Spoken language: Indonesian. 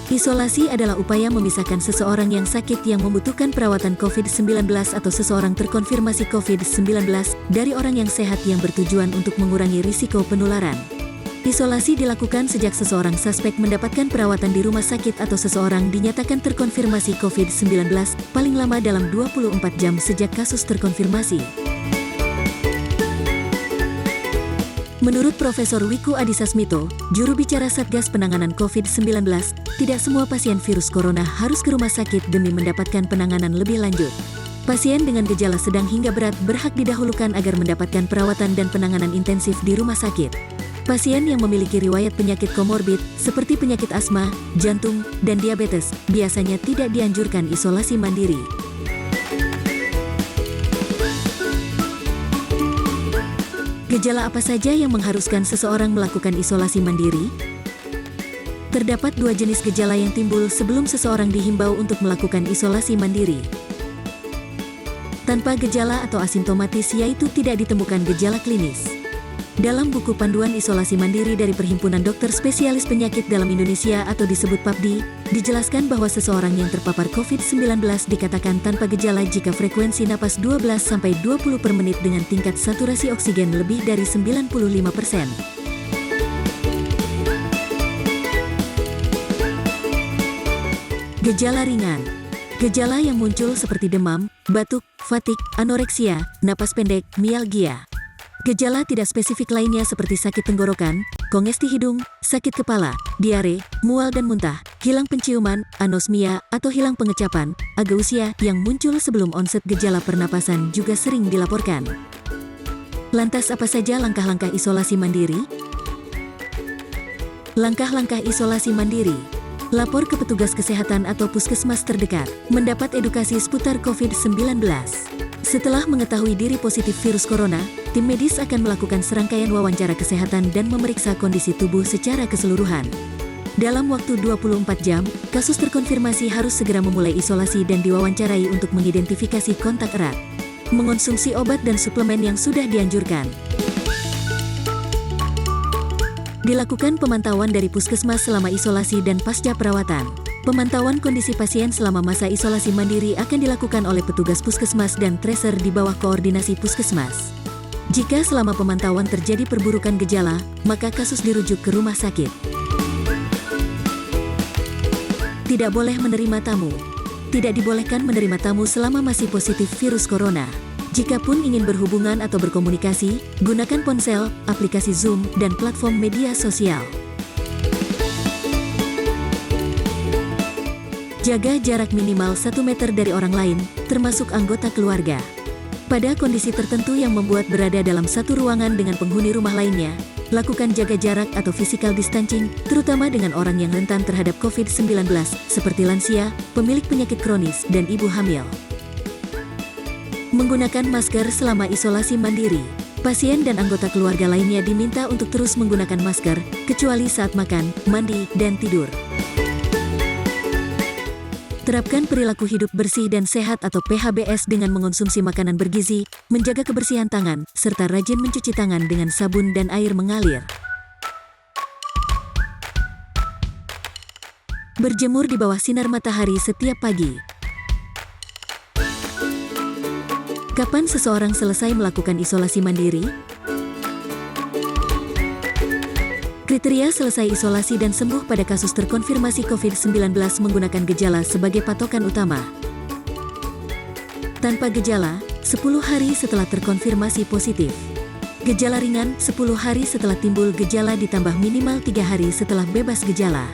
Isolasi adalah upaya memisahkan seseorang yang sakit yang membutuhkan perawatan COVID-19 atau seseorang terkonfirmasi COVID-19 dari orang yang sehat yang bertujuan untuk mengurangi risiko penularan. Isolasi dilakukan sejak seseorang suspek mendapatkan perawatan di rumah sakit atau seseorang dinyatakan terkonfirmasi COVID-19 paling lama dalam 24 jam sejak kasus terkonfirmasi. Menurut Profesor Wiku Adhisa Smito, juru bicara Satgas Penanganan COVID-19, tidak semua pasien virus corona harus ke rumah sakit demi mendapatkan penanganan lebih lanjut. Pasien dengan gejala sedang hingga berat berhak didahulukan agar mendapatkan perawatan dan penanganan intensif di rumah sakit. Pasien yang memiliki riwayat penyakit komorbid, seperti penyakit asma, jantung, dan diabetes, biasanya tidak dianjurkan isolasi mandiri. Gejala apa saja yang mengharuskan seseorang melakukan isolasi mandiri? Terdapat dua jenis gejala yang timbul sebelum seseorang dihimbau untuk melakukan isolasi mandiri. Tanpa gejala atau asimptomatis, yaitu tidak ditemukan gejala klinis. Dalam buku Panduan Isolasi Mandiri dari Perhimpunan Dokter Spesialis Penyakit dalam Indonesia atau disebut PAPDI, dijelaskan bahwa seseorang yang terpapar COVID-19 dikatakan tanpa gejala jika frekuensi napas 12-20 per menit dengan tingkat saturasi oksigen lebih dari 95%. Gejala ringan. Gejala yang muncul seperti demam, batuk, fatik, anoreksia, napas pendek, mialgia. Gejala tidak spesifik lainnya seperti sakit tenggorokan, kongesti hidung, sakit kepala, diare, mual dan muntah, hilang penciuman, anosmia, atau hilang pengecapan, ageusia yang muncul sebelum onset gejala pernapasan juga sering dilaporkan. Lantas apa saja langkah-langkah isolasi mandiri? Langkah-langkah isolasi mandiri. Lapor ke petugas kesehatan atau puskesmas terdekat. Mendapat edukasi seputar COVID-19. Setelah mengetahui diri positif virus corona, tim medis akan melakukan serangkaian wawancara kesehatan dan memeriksa kondisi tubuh secara keseluruhan. Dalam waktu 24 jam, kasus terkonfirmasi harus segera memulai isolasi dan diwawancarai untuk mengidentifikasi kontak erat. Mengonsumsi obat dan suplemen yang sudah dianjurkan. Dilakukan pemantauan dari puskesmas selama isolasi dan pasca perawatan. Pemantauan kondisi pasien selama masa isolasi mandiri akan dilakukan oleh petugas puskesmas dan tracer di bawah koordinasi puskesmas. Jika selama pemantauan terjadi perburukan gejala, maka kasus dirujuk ke rumah sakit. Tidak boleh menerima tamu. Tidak dibolehkan menerima tamu selama masih positif virus corona. Jikapun ingin berhubungan atau berkomunikasi, gunakan ponsel, aplikasi Zoom, dan platform media sosial. Jaga jarak minimal 1 meter dari orang lain, termasuk anggota keluarga. Pada kondisi tertentu yang membuat berada dalam satu ruangan dengan penghuni rumah lainnya, lakukan jaga jarak atau physical distancing, terutama dengan orang yang rentan terhadap COVID-19, seperti lansia, pemilik penyakit kronis, dan ibu hamil. Menggunakan masker selama isolasi mandiri. Pasien dan anggota keluarga lainnya diminta untuk terus menggunakan masker, kecuali saat makan, mandi, dan tidur. Terapkan perilaku hidup bersih dan sehat atau PHBS dengan mengonsumsi makanan bergizi, menjaga kebersihan tangan, serta rajin mencuci tangan dengan sabun dan air mengalir. Berjemur di bawah sinar matahari setiap pagi. Kapan seseorang selesai melakukan isolasi mandiri? Kriteria selesai isolasi dan sembuh pada kasus terkonfirmasi COVID-19 menggunakan gejala sebagai patokan utama. Tanpa gejala, 10 hari setelah terkonfirmasi positif. Gejala ringan, 10 hari setelah timbul gejala ditambah minimal 3 hari setelah bebas gejala.